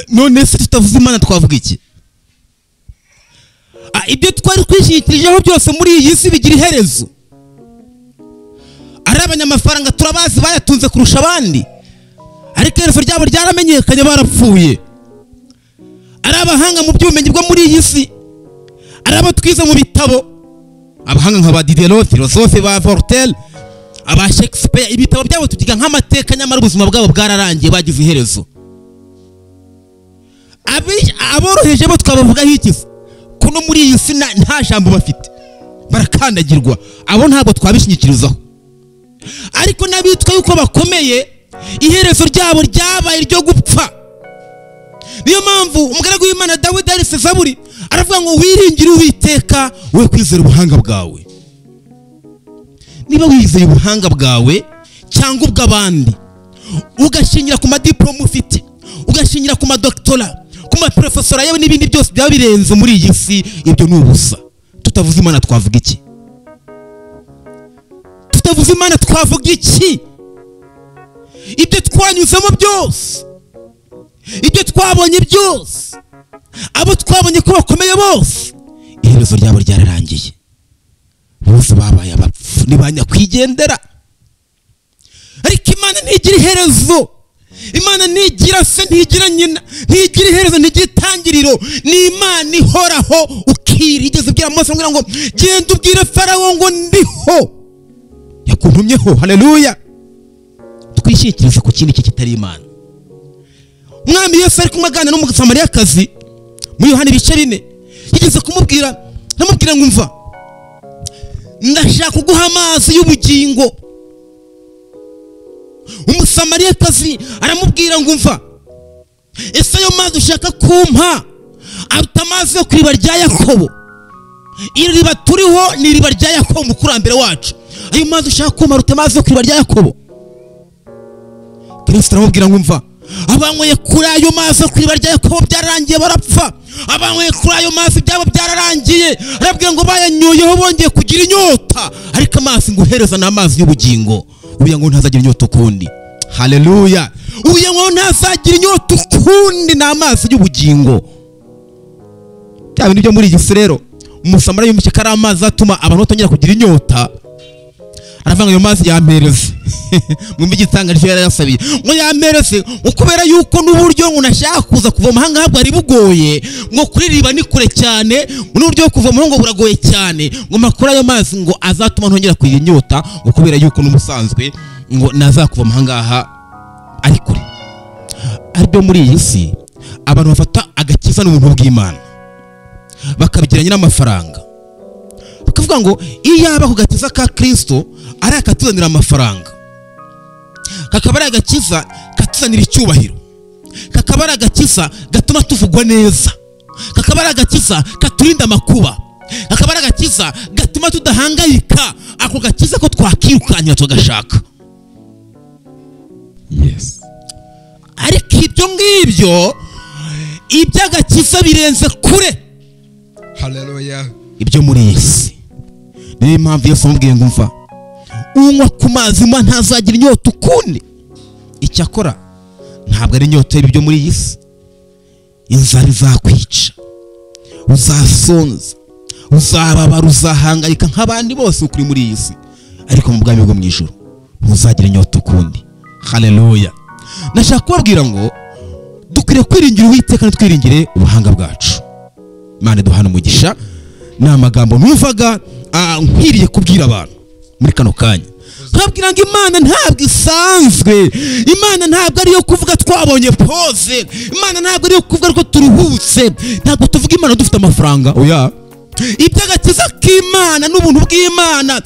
none se tutavuze Imana twavuga iki? Ibyo twari twishingikirijeho byose muri iyi si bigira iherezo. Ari abanyamafaranga turabazi bayatunze kurusha abandi, ariko iherezo ryabo ryaramenyekanye, barapfuye. Ari abahanga mu by'ubumenyi bwo muri iyi si, ari abo twize mu bitabo, abahanga nka ba Diderot, philosophe, ba Voltaire, aba Shakespeare, ibitabo byabo tukiga nk'amateka, nyamara ubuzima bwabo bwararangiye, bagize iherezo. Aboroheje bo twabavugaho iki? Kuno muri iyi si nta jambo bafite, barakandagirwa, abo ntabwo twabishingikirizaho. Ariko n'abitwa yuko bakomeye, iherezo ryabo ryabaye ryo gupfa. Niyo mpamvu umugaragu w'Imana Dawidi yanditse Zaburi aravuga ngo wiringire Uwiteka, we kwizera ubuhanga bwawe. Niba wizeye ubuhanga bwawe cyangwa ubw'abandi, ugashingira ku madiplome ufite, ugashingira ku madoktora, ku maprofesora yewe n'ibindi byose byaba birenze muri iyi si, ibyo ni ubusa. Tutavuze Imana twavuga iki? Tutavuze Imana twavuga iki? Ibyo twanyuzemo byose, ibyo twabonye byose, abo twabonye ko bakomeye bose, iherezo ryabo ryararangiye, bose babaye abapfu, ntibanyakwigendera. Ariko Imana ntigira iherezo. Imana ntigira se, ntigira nyina, ntigira iherezo, ntigira itangiriro. Ni Imana ihoraho ukiri. Igeze ubwira Mose ngo genda ubwire Farawo ngo ndiho, yakuntumyeho. Haleluya. Twishikirize ku kindi kitari Imana. Umwami Yesu ari kumagana n'umusamariyakazi muri Yohana ibice 4, yigeze kumubwira, namubwira ngo umva, ndashaka kuguha amazi y'ubugingo. Umusamariyakazi aramubwira ngo umva, ese ayo mazi ushaka kumpa aruta amazi yo kuriba rya Yakobo? Iri riba turiho ni iriba rya Yakobo mukurambere wacu. Ayo mazi ushaka kumpa aruta amazi yo kuriba rya Yakobo? Kristo aramubwira ngo umva, abanyweye kuri ayo mazi yo kuriba rya Yakobo byararangiye, barapfa. Abanyweye kuri ayo mazi byabo byararangiye. Arabwira ngo bayanyoyeho bongeye kugira inyota, ariko amazi nguhereza ni amazi y'ubugingo. Uya ngo ntazagira inyota ukundi. Haleluya. Uya ngo ntazagira inyota ukundi, ni amazi y'ubugingo. Bya bintu byo muri iyi si rero, umusamariya yumvise ko ari amazi atuma abantu batongera kugira inyota, aravuga ngo ayo mazi yampereze. Mwumva igitangaje yarayasabiye ngo yampereze, ukubera yuko n'uburyo ngo nashaka kuza kuvoma hanga bwari bugoye, ngo kuririba ni kure cyane, n'uburyo kuvoma ngo buragoye cyane, ngo makuru ayo mazi ngo azatuma ntongera kugira inyota, ngo kubera yuko n'umusanzwe ngo nazakuvoma hanga ari kure. Aribyo muri iyi si abantu bafata agakiza n'ubuntu bw'Imana bakabigiranye n'amafaranga, bakavuga ngo iyaba ku gakiza ka Kristo ari akatuzanira amafaranga, kakaba ari agakiza katuzanira icyubahiro, kakaba ari agakiza gatuma tuvugwa neza, kakaba ari agakiza katurinda amakuba, kakaba ari agakiza gatuma tudahangayika, ako gakiza ko twakirukanyira tugashaka. Yes. Ariko ibyo ngibyo iby'agakiza birenze kure. Haleluya. Ibyo muri iyi si niyo mpamvu Yesu amubwiye ngo umva, unywa ku mazi ma ntazagira inyota ukundi. Icyakora ntabwo ari inyota y'ibyo muri iyi si. Inzara izakwica, uzasonza, uzababara, uzahangayika nk'abandi bose ukuri muri iyi si, ariko mu bwami bwo mu ijuru ntuzagira inyota ukundi. Haleluya. Nashaka kubabwira ngo dukwiriye kwiringira Uwiteka, twiringire ubuhanga bwacu. Imana duhana umugisha. Ni amagambo numvaga nkwiriye kubwira abantu muri kano kanya. Nkabwira ngo Imana ntabwo isanzwe, Imana ntabwo ariyo kuvuga twabonye pose, Imana ntabwo ariyo kuvuga ko turuhutse, ntabwo tuvuga Imana dufite amafaranga. Oya, iby'agakiza k'Imana n'ubuntu bw'Imana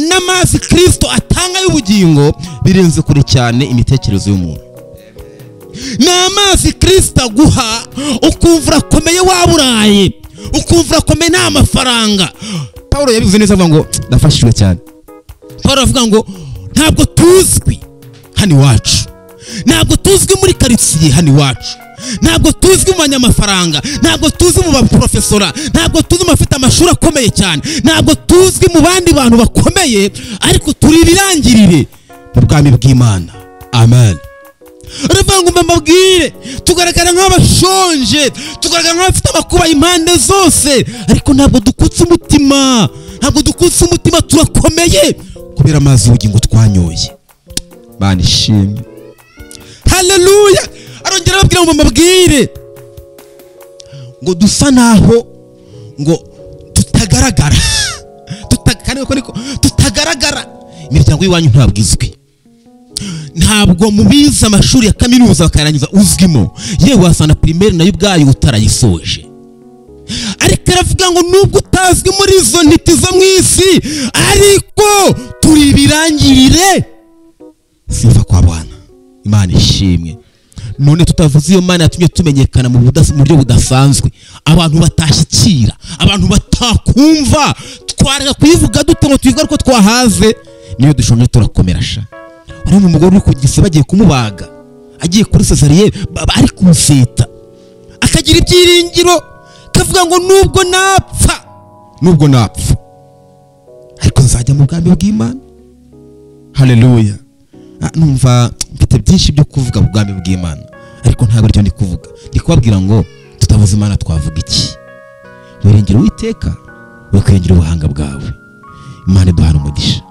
n'amazi Kristo atanga y'ubugingo birenze kure cyane imitekerezo y'umuntu. Ni amazi Kristo aguha ukumva urakomeye waburaye, ukumva urakomeye nta mafaranga. Paulo yabivuze neza avuga ngo ndafashijwe cyane. Paulo avuga ngo ntabwo tuzwi hano iwacu, ntabwo tuzwi muri karitsiye hano iwacu, ntabwo tuzwi mu banyamafaranga, ntabwo tuzwi mu baprofesora, ntabwo tuzwi mu bafite amashuri akomeye cyane, ntabwo tuzwi mu bandi bantu bakomeye, ariko turi ibirangirire mu bwami bw'Imana. Amen. aravuga ngo mbabwire tugaragara nk'abashonje, tugaragara nk'abafite amakuba impande zose, ariko ntabwo dukutse umutima, turakomeye kubera amazi y'ubugingo twanyoye. Mana ishimwe, haleluya. Arongera ababwira ngo mbabwire ngo dusa naho ngo tutagaragara tutagaragara. Imiryango y'iwanyu ntabwo izwi, ntabwo mubiza amashuri ya kaminuza bakarangiza uzwimo, yewe wasana primaire nayo ubwayo utarayisoje. Ariko aravuga ngo nubwo utazwi muri izo ntiti zo mu isi, ariko turi ibirangirire. Sifa kwa Bwana. Imana ishimwe. None tutavuze iyo Mana yatumye tumenyekana mu buryo budasanzwe, abantu batashyikira, abantu batakumva, twareka kuyivuga dute ngo tuyivuga ko twahaze. Niyo dushonje turakomera sha. Ari mu mugore uri ku gise bagiye kumubaga, agiye kuri Cesariye ari kumuseta, akagira ibyiringiro, kavuga ngo nubwo napfa ariko nzajya mu bwami bw'Imana. Haleluya. Numva mfite byinshi byo kuvuga mu bwami bw'Imana, ariko ntabwo aricyo ndi kuvuga. Ndi kubabwira ngo tutavuze Imana twavuga iki? Wiringira Uwiteka, wikwengera ubuhanga bwawe. Imana iduhana umugisha.